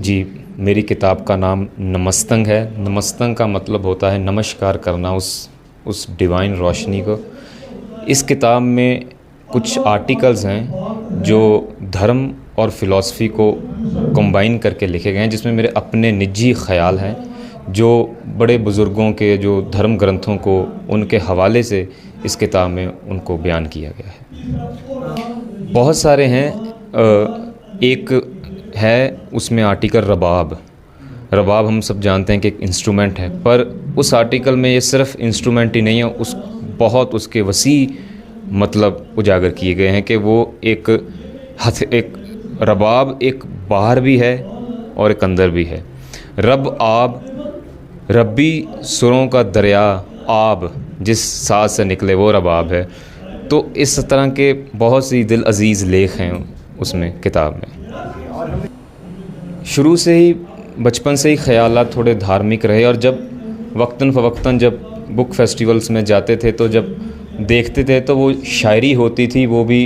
जी, मेरी किताब का नाम नमस्तंग है। नमस्तंग का मतलब होता है नमस्कार करना उस डिवाइन रोशनी को। इस किताब में कुछ आर्टिकल्स हैं जो धर्म और फ़िलॉसफ़ी को कंबाइन करके लिखे गए हैं, जिसमें मेरे अपने निजी ख़याल हैं, जो बड़े बुज़ुर्गों के जो धर्म ग्रंथों को उनके हवाले से इस किताब में उनको बयान किया गया है। बहुत सारे हैं। एक है उसमें आर्टिकल रबाब हम सब जानते हैं कि एक इंस्ट्रूमेंट है, पर उस आर्टिकल में ये सिर्फ इंस्ट्रूमेंट ही नहीं है, बहुत उसके वसी मतलब उजागर किए गए हैं कि वो एक रबाब एक बाहर भी है और एक अंदर भी है। रब्बी सुरों का दरिया आब जिस साज से निकले वो रबाब है। तो इस तरह के बहुत सी दिल अजीज़ लेख हैं उसमें किताब में। शुरू से ही बचपन से ही ख़यालात थोड़े धार्मिक रहे, और जब वक्तन फ़वक्तन जब बुक फेस्टिवल्स में जाते थे तो जब देखते थे तो वो शायरी होती थी, वो भी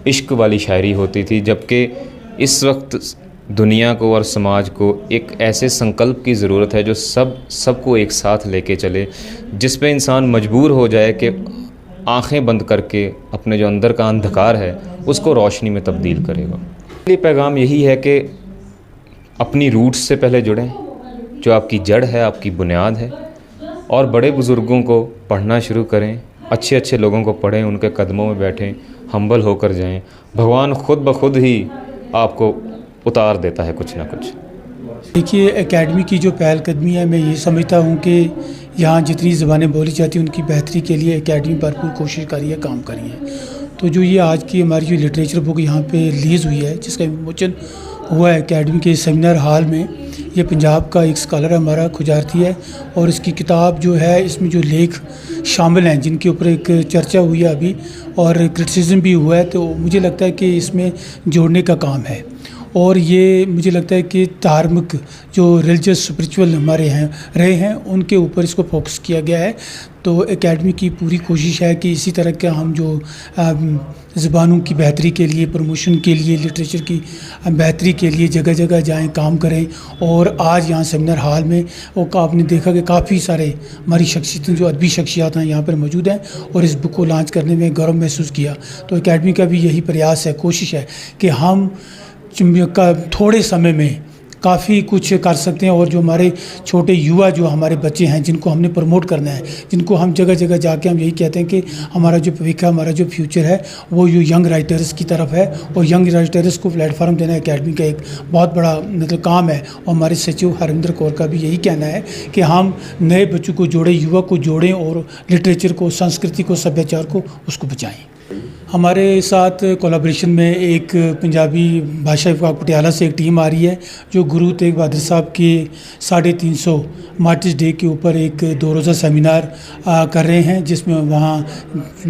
इश्क वाली शायरी होती थी। जबकि इस वक्त दुनिया को और समाज को एक ऐसे संकल्प की ज़रूरत है जो सबको एक साथ लेके चले, जिस पे इंसान मजबूर हो जाए कि आँखें बंद करके अपने जो अंदर का अंधकार है उसको रोशनी में तब्दील करेगा। ये पैगाम यही है कि अपनी रूट्स से पहले जुड़ें, जो आपकी जड़ है, आपकी बुनियाद है, और बड़े बुज़ुर्गों को पढ़ना शुरू करें, अच्छे लोगों को पढ़ें, उनके कदमों में बैठें, हम्बल होकर जाएं। भगवान खुद ब खुद ही आपको उतार देता है कुछ ना कुछ। देखिए, एकेडमी की जो पहलकदमी है, मैं ये समझता हूँ कि यहाँ जितनी ज़बानें बोली जाती हैं उनकी बेहतरी के लिए एकेडमी भरपूर कोशिश करी है, काम करी है। तो जो ये आज की हमारी जो लिटरेचर बुक यहाँ पे रिलीज़ हुई है, जिसका विमोचन हुआ है एकेडमी के सेमिनार हॉल में, ये पंजाब का एक स्कॉलर हमारा खुजारती है, और इसकी किताब जो है, इसमें जो लेख शामिल हैं जिनके ऊपर एक चर्चा हुई है अभी और क्रिटिसिज्म भी हुआ है, तो मुझे लगता है कि इसमें जोड़ने का काम है। और ये मुझे लगता है कि धार्मिक जो रिलीजियस स्पिरिचुअल हमारे रहे हैं उनके ऊपर इसको फोकस किया गया है। तो एकेडमी की पूरी कोशिश है कि इसी तरह का हम जो ज़बानों की बेहतरी के लिए, प्रमोशन के लिए, लिटरेचर की बेहतरी के लिए जगह जगह जाएं, काम करें। और आज यहाँ सेमिनार हॉल में वो आपने देखा कि काफ़ी सारे हमारी शख्सियतें, जो अदबी शख्सियात हैं, यहाँ पर मौजूद हैं, और इस बुक को लॉन्च करने में गौरव महसूस किया। तो एकेडमी का भी यही प्रयास है, कोशिश है कि हम थोड़े समय में काफ़ी कुछ कर सकते हैं। और जो हमारे छोटे युवा, जो हमारे बच्चे हैं, जिनको हमने प्रमोट करना है, जिनको हम जगह जगह जाके हम यही कहते हैं कि हमारा जो भविष्य, हमारा जो फ्यूचर है वो जो यंग राइटर्स की तरफ है, और यंग राइटर्स को प्लेटफॉर्म देना एकेडमी का एक बहुत बड़ा मतलब काम है। और हमारे सचिव हरिंदर कौर का भी यही कहना है कि हम नए बच्चों को जोड़ें, युवा को जोड़ें, और लिटरेचर को, संस्कृति को, सभ्याचार को, उसको बचाएँ। हमारे साथ कोलैबोरेशन में एक पंजाबी भाषा विभाग पटियाला से एक टीम आ रही है, जो गुरु तेग बहादुर साहब के 350 मार्टिस डे के ऊपर एक 2 रोज़ा सेमिनार कर रहे हैं, जिसमें वहाँ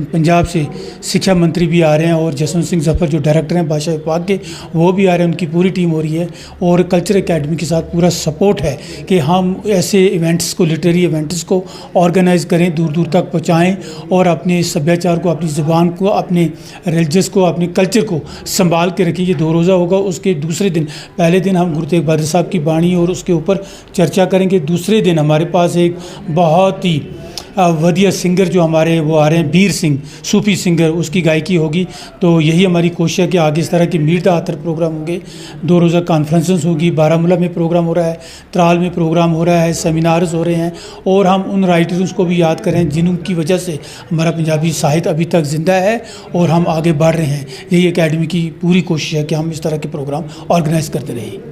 पंजाब से शिक्षा मंत्री भी आ रहे हैं, और जसवंत सिंह ज़फ़र जो डायरेक्टर हैं भाषा विभाग के, वो भी आ रहे हैं। उनकी पूरी टीम हो रही है, और कल्चर एकेडमी के साथ पूरा सपोर्ट है कि हम ऐसे इवेंट्स को, लिटरेरी इवेंट्स को ऑर्गेनाइज़ करें, दूर दूर तक पहुँचाएँ, और अपने सभ्याचार को, अपनी ज़ुबान को, अपने रिलीजियस को, अपने कल्चर को संभाल के रखिए। ये 2 रोज़ा होगा, उसके दूसरे दिन, पहले दिन हम गुरु तेग बहादुर साहब की बाणी और उसके ऊपर चर्चा करेंगे। दूसरे दिन हमारे पास एक बहुत ही वधिया सिंगर जो हमारे वो आ रहे हैं, बीर सिंह, सूफी सिंगर, उसकी गायकी होगी। तो यही हमारी कोशिश है कि आगे इस तरह के मीट द ऑथर प्रोग्राम होंगे, 2 रोज़ा कॉन्फ्रेंसेस होगी। बारामूला में प्रोग्राम हो रहा है, त्राल में प्रोग्राम हो रहा है, सेमिनार्स हो रहे हैं, और हम उन राइटर्स को भी याद करें जिनकी वजह से हमारा पंजाबी साहित्य अभी तक ज़िंदा है और हम आगे बढ़ रहे हैं। यही एकेडमी की पूरी कोशिश है कि हम इस तरह के प्रोग्राम ऑर्गेनाइज़ करते रहें।